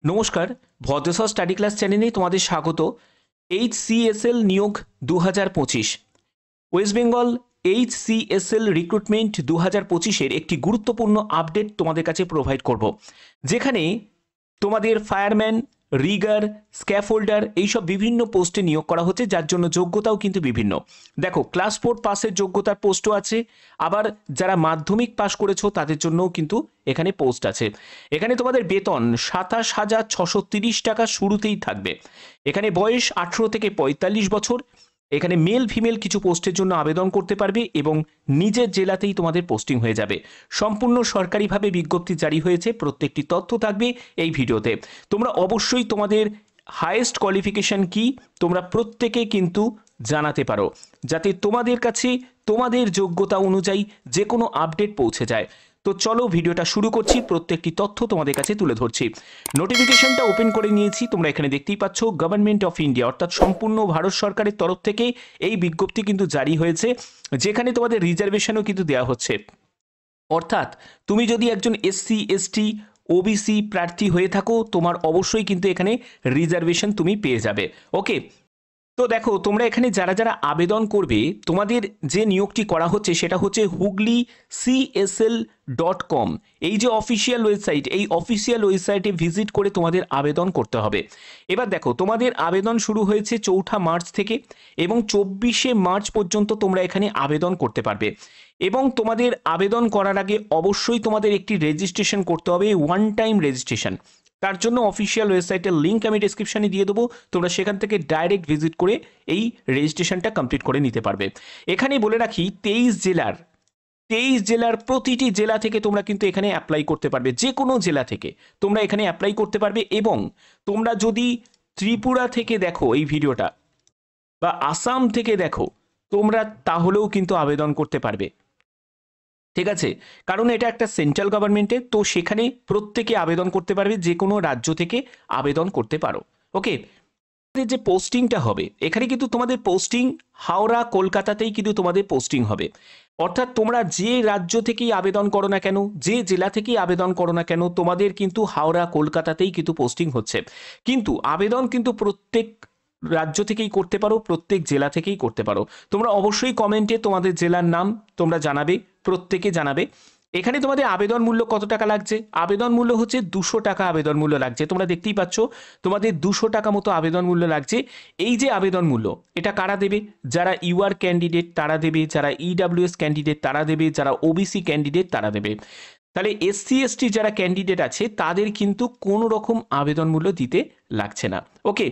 নমস্কার, ভদ্রসর study class চ্যানেলে তোমাদের স্বাগত। HCSL নিয়োগ 2025 ওয়েস্ট বেঙ্গল HCSL রিক্রুটমেন্ট 2025-এর একটি গুরুত্বপূর্ণ আপডেট তোমাদের কাছে প্রোভাইড করব, যেখানে তোমাদের ফায়ারম্যান, রিগার, স্ক্যাফোল্ডার এইসব বিভিন্ন পোস্টে নিয়োগ করা হচ্ছে, যার জন্য যোগ্যতাও কিন্তু বিভিন্ন। দেখো, ক্লাস 4 পাসের যোগ্যতার পোস্টও আছে, আবার যারা মাধ্যমিক পাস করেছো তাদের জন্যও কিন্তু এখানে পোস্ট আছে। এখানে তোমাদের বেতন 27,630 টাকা শুরুতেই থাকবে। এখানে বয়স 18 থেকে 45 বছর। এখানে মেল ফিমেল কিছু পোস্টের জন্য আবেদন করতে পারবে এবং নিজের জেলাতেই তোমাদের পোস্টিং হয়ে যাবে। সম্পূর্ণ সরকারিভাবে বিজ্ঞপ্তি জারি হয়েছে, প্রত্যেকটি তথ্য থাকবে এই ভিডিওতে। তোমরা অবশ্যই তোমাদের হাইয়েস্ট কোয়ালিফিকেশন কি তোমরা প্রত্যেকে কিন্তু জানাতে পারো, যাতে তোমাদের কাছে তোমাদের যোগ্যতা অনুযায়ী যে কোনো আপডেট পৌঁছে যায়। তো চলো ভিডিওটা শুরু করছি, প্রত্যেকটি তথ্য তোমাদের কাছে তুলে ধরছি। নোটিফিকেশনটা ওপেন করে নিয়েছি, তোমরা এখানে দেখতেই পাচ্ছ গভর্নমেন্ট অফ ইন্ডিয়া, অর্থাৎ সম্পূর্ণ ভারত সরকারের তরফ থেকে এই বিজ্ঞপ্তি কিন্তু জারি হয়েছে, যেখানে তোমাদের রিজার্ভেশনও কিন্তু দেওয়া হচ্ছে। অর্থাৎ তুমি যদি একজন SC ST OBC প্রার্থী হয়ে থাকো, তোমার অবশ্যই কিন্তু এখানে রিজার্ভেশন তুমি পেয়ে যাবে। ওকে, তো দেখো, তোমরা এখানে যারা যারা আবেদন করবে, তোমাদের যে নিয়োগটি করা হচ্ছে সেটা হচ্ছে hugli.csl.com, এই যে অফিসিয়াল ওয়েবসাইট, এই অফিসিয়াল ওয়েবসাইটে ভিজিট করে তোমাদের আবেদন করতে হবে। এবার দেখো, তোমাদের আবেদন শুরু হয়েছে 4 মার্চ থেকে এবং 24 মার্চ পর্যন্ত তোমরা এখানে আবেদন করতে পারবে। এবং তোমাদের আবেদন করার আগে অবশ্যই তোমাদের একটি রেজিস্ট্রেশন করতে হবে, ওয়ান টাইম রেজিস্ট্রেশন। তার জন্য অফিসিয়াল ওয়েবসাইটের লিঙ্ক আমি ডেসক্রিপশনে দিয়ে দেবো, তোমরা সেখান থেকে ডাইরেক্ট ভিজিট করে এই রেজিস্ট্রেশনটা কমপ্লিট করে নিতে পারবে। এখানে বলে রাখি, 23 জেলার প্রতিটি জেলা থেকে তোমরা কিন্তু এখানে অ্যাপ্লাই করতে পারবে, যে কোনো জেলা থেকে তোমরা এখানে অ্যাপ্লাই করতে পারবে। এবং তোমরা যদি ত্রিপুরা থেকে দেখো এই ভিডিওটা, বা আসাম থেকে দেখো, তোমরা তাহলেও কিন্তু আবেদন করতে পারবে, ঠিক আছে? কারণ এটা একটা সেন্ট্রাল গভর্নমেন্টের, তো সেখানে প্রত্যেকে আবেদন করতে পারবে, যে কোনো রাজ্য থেকে আবেদন করতে পারো। ওকে, যে পোস্টিংটা হবে এখানে কিন্তু তোমাদের পোস্টিং হাওড়া, কলকাতাতেই কিন্তু তোমাদের পোস্টিং হবে। অর্থাৎ তোমরা যে রাজ্য থেকেই আবেদন করো না কেন, যে জেলা থেকেই আবেদন করো না কেন, তোমাদের কিন্তু হাওড়া, কলকাতাতেই কিন্তু পোস্টিং হচ্ছে। কিন্তু আবেদন কিন্তু প্রত্যেক রাজ্য থেকেই করতে পারো, প্রত্যেক জেলা থেকেই করতে পারো। তোমরা অবশ্যই কমেন্টে তোমাদের জেলার নাম তোমরা জানাবে, প্রত্যেকে জানাবে। এখানে তোমাদের আবেদন মূল্য কত টাকা লাগছে? আবেদন মূল্য হচ্ছে 200 টাকা আবেদন মূল্য লাগছে। তোমরা দেখতেই পাচ্ছ তোমাদের 200 টাকা মতো আবেদন মূল্য লাগছে। এই যে আবেদন মূল্য, এটা কারা দেবে? যারা UR ক্যান্ডিডেট তারা দেবে, যারা EWS ক্যান্ডিডেট তারা দেবে, যারা OBC ক্যান্ডিডেট তারা দেবে। তাহলে SC ST যারা ক্যান্ডিডেট আছে তাদের কিন্তু কোনো রকম আবেদন মূল্য দিতে লাগছে না। ওকে,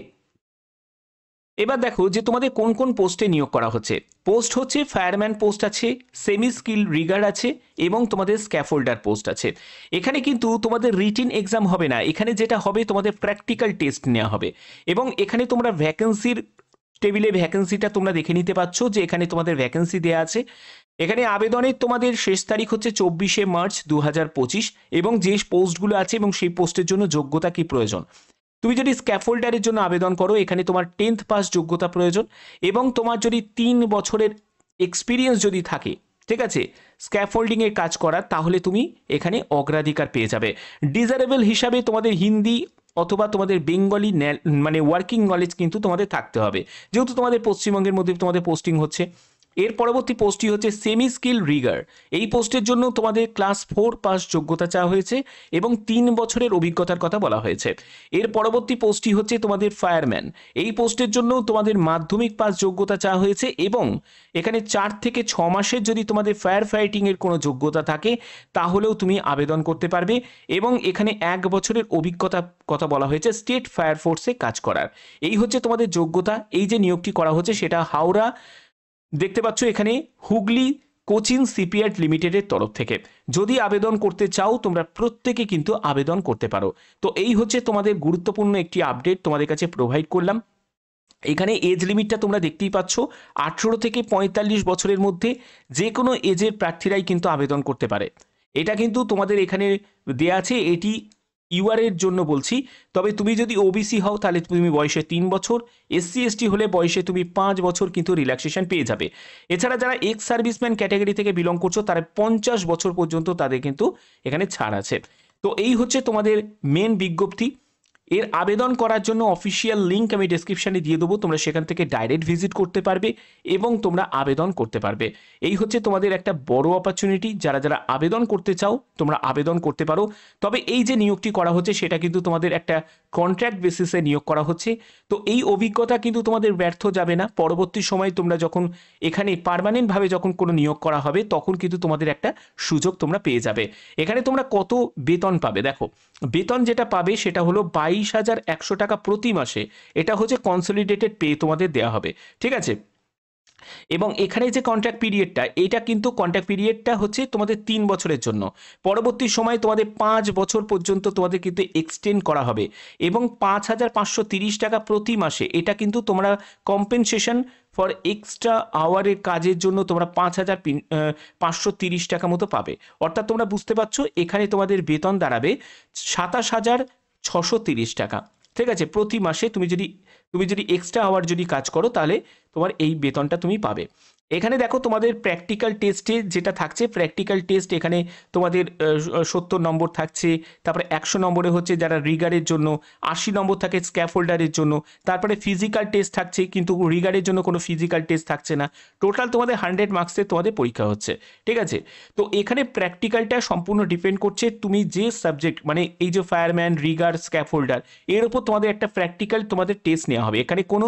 এবার দেখো যে তোমাদের কোন কোন পোস্টে নিয়োগ করা হচ্ছে। পোস্ট হচ্ছে ফায়ারম্যান পোস্ট আছে, সেমি স্কিল রিগার আছে এবং তোমাদের স্ক্যাফোল্ডার পোস্ট আছে। এখানে কিন্তু তোমাদের রিটিন এক্সাম হবে না, এখানে যেটা হবে তোমাদের প্র্যাকটিক্যাল টেস্ট নেওয়া হবে। এবং এখানে তোমরা ভ্যাকেন্সির টেবিলে ভ্যাকেন্সিটা তোমরা দেখে নিতে পারছো, যে এখানে তোমাদের ভ্যাকেন্সি দেওয়া আছে। এখানে আবেদনের তোমাদের শেষ তারিখ হচ্ছে 24 মার্চ 2025, এবং যে পোস্টগুলো আছে এবং সেই পোস্টের জন্য যোগ্যতা কি প্রয়োজন। তুমি যদি স্ক্যাফোল্ডারের জন্য আবেদন করো, এখানে তোমার 10th পাস যোগ্যতা প্রয়োজন, এবং তোমার যদি 3 বছরের এক্সপিরিয়েন্স যদি থাকে, ঠিক আছে, স্ক্যাফোল্ডিংয়ের কাজ করার, তাহলে তুমি এখানে অগ্রাধিকার পেয়ে যাবে। ডিজারেবল হিসাবে তোমাদের হিন্দি অথবা তোমাদের বেঙ্গলি মানে ওয়ার্কিং নলেজ কিন্তু তোমাদের থাকতে হবে, যেহেতু তোমাদের পশ্চিমবঙ্গের মধ্যে তোমাদের পোস্টিং হচ্ছে। এর পরবর্তী পোস্টটি হচ্ছে সেমি স্কিল রিগার। এই পোস্টের জন্য তোমাদের ক্লাস 4 পাস যোগ্যতা চাওয়া হয়েছে এবং 3 বছরের অভিজ্ঞতার কথা বলা হয়েছে। এর পরবর্তী পোস্টটি হচ্ছে তোমাদের ফায়ারম্যান। এই পোস্টের জন্য তোমাদের মাধ্যমিক পাস যোগ্যতা চাওয়া হয়েছে, এবং এখানে 4 থেকে 6 মাসের যদি তোমাদের ফায়ার ফাইটিংয়ের কোনো যোগ্যতা থাকে তাহলেও তুমি আবেদন করতে পারবে। এবং এখানে 1 বছরের অভিজ্ঞতার কথা বলা হয়েছে স্টেট ফায়ার ফোর্সে কাজ করার। এই হচ্ছে তোমাদের যোগ্যতা। এই যে নিয়োগটি করা হচ্ছে সেটা হাওড়া, দেখতে পাচ্ছ এখানে হুগলি কোচিং শিপইয়ার্ড লিমিটেডের তরফ থেকে। যদি আবেদন করতে চাও তোমরা প্রত্যেকে কিন্তু আবেদন করতে পারো। তো এই হচ্ছে তোমাদের গুরুত্বপূর্ণ একটি আপডেট তোমাদের কাছে প্রোভাইড করলাম। এখানে এজ লিমিটটা তোমরা দেখতেই পাচ্ছ, 18 থেকে 45 বছরের মধ্যে যে কোনো এজের প্রার্থীরাই কিন্তু আবেদন করতে পারে। এটা কিন্তু তোমাদের এখানে দেয়া আছে, এটি UR এর জন্য বলছি। তবে তুমি যদি OBC হও তাহলে তুমি বয়সে 3 বছর, SC ST হলে বয়সে তুমি 5 বছর কিন্তু রিল্যাক্সেশন পেয়ে যাবে। এছাড়া যারা এক্স সার্ভিসম্যান ক্যাটাগরি থেকে বিলং করছো তারা 50 বছর পর্যন্ত তাদের কিন্তু এখানে ছাড় আছে। তো এই হচ্ছে তোমাদের মেন বিজ্ঞপ্তি। এর আবেদন করার জন্য অফিসিয়াল লিঙ্ক আমি ডেসক্রিপশানে দিয়ে দেবো, তোমরা সেখান থেকে ডাইরেক্ট ভিজিট করতে পারবে এবং তোমরা আবেদন করতে পারবে। এই হচ্ছে তোমাদের একটা বড় অপরচুনিটি, যারা যারা আবেদন করতে চাও তোমরা আবেদন করতে পারো। তবে এই যে নিয়োগটি করা হচ্ছে সেটা কিন্তু তোমাদের একটা কন্ট্রাক্ট বেসিসে নিয়োগ করা হচ্ছে। তো এই অভিজ্ঞতা কিন্তু তোমাদের ব্যর্থ যাবে না। পরবর্তী সময় তোমরা যখন এখানে পার্মানেন্টভাবে যখন কোনো নিয়োগ করা হবে তখন কিন্তু তোমাদের একটা সুযোগ তোমরা পেয়ে যাবে। এখানে তোমরা কত বেতন পাবে, দেখো বেতন যেটা পাবে সেটা হলো 22,100 টাকা প্রতি মাসে। এটা হচ্ছে কনসলিডেটেড পে তোমাদের দেওয়া হবে, ঠিক আছে। এবং এখানে যে কন্ট্রাক্ট পিরিয়ডটা, এটা কিন্তু কন্ট্রাক্ট পিরিয়ডটা হচ্ছে তোমাদের 3 বছরের জন্য। পরবর্তী সময় তোমাদের 5 বছর পর্যন্ত তোমাদের কিন্তু এক্সটেন্ড করা হবে এবং 5,530 টাকা প্রতি মাসে এটা কিন্তু তোমরা কম্পেনসেশন ফর এক্সট্রা আওয়ারের কাজের জন্য তোমরা 5,530 টাকা মতো পাবে। অর্থাৎ তোমরা বুঝতে পারছো এখানে তোমাদের বেতন দাঁড়াবে 27,630 টাকা, ঠিক আছে। প্রতি মাসে তুমি যদি এক্সট্রা আওয়ার যদি কাজ করো তাহলে তোমার এই বেতনটা তুমি পাবে। এখানে দেখো তোমাদের প্র্যাকটিক্যাল টেস্টে যেটা থাকছে, প্র্যাকটিক্যাল টেস্ট এখানে তোমাদের 70 নম্বর থাকছে। তারপরে 100 নম্বরে হচ্ছে যারা রিগারের জন্য, 80 নম্বর থাকে স্ক্যাফোল্ডারের জন্য। তারপরে ফিজিক্যাল টেস্ট থাকছে, কিন্তু রিগারের জন্য কোনো ফিজিক্যাল টেস্ট থাকছে না। টোটাল তোমাদের 100 মার্কসের তোমাদের পরীক্ষা হচ্ছে, ঠিক আছে। তো এখানে প্র্যাকটিক্যালটা সম্পূর্ণ ডিপেন্ড করছে তুমি যে সাবজেক্ট, মানে এই যে ফায়ারম্যান, রিগার, স্ক্যাফোল্ডার, এর উপর তোমাদের একটা প্র্যাকটিক্যাল তোমাদের টেস্ট নেওয়া হবে। এখানে কোনো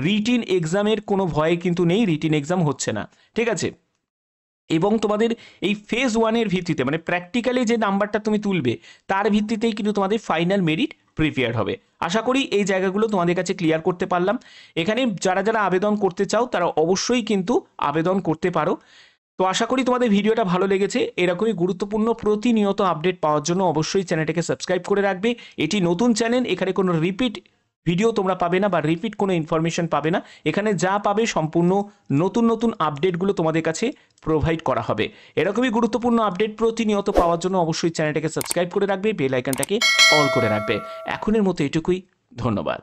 রিটিন এক্সামের কোনো ভয় কিন্তু নেই, রিটিন এক্সাম হচ্ছে না, ঠিক আছে। এবং তোমাদের এই ফেজ 1-এর ভিত্তিতে, মানে প্র্যাকটিক্যালি যে নাম্বারটা তুমি তুলবে তার ভিত্তিতেই কিন্তু তোমাদের ফাইনাল মেরিট প্রিপেয়ার হবে। আশা করি এই জায়গাগুলো তোমাদের কাছে ক্লিয়ার করতে পারলাম। এখানে যারা যারা আবেদন করতে চাও তারা অবশ্যই কিন্তু আবেদন করতে পারো। তো আশা করি তোমাদের ভিডিওটা ভালো লেগেছে। এরকমই গুরুত্বপূর্ণ প্রতিনিয়ত আপডেট পাওয়ার জন্য অবশ্যই চ্যানেলটাকে সাবস্ক্রাইব করে রাখবে। এটি নতুন চ্যানেল, এখানে কোনো রিপিট ভিডিও তোমরা পাবে না বা রিপিট কোনো ইনফরমেশন পাবে না। এখানে যা পাবে সম্পূর্ণ নতুন নতুন আপডেটগুলো তোমাদের কাছে প্রোভাইড করা হবে। এরকমই গুরুত্বপূর্ণ আপডেট প্রতিনিয়ত পাওয়ার জন্য অবশ্যই চ্যানেলটাকে সাবস্ক্রাইব করে রাখবে, বেল আইকনটাকে অল করে রাখবে। এখনের মতো এটুকুই, ধন্যবাদ।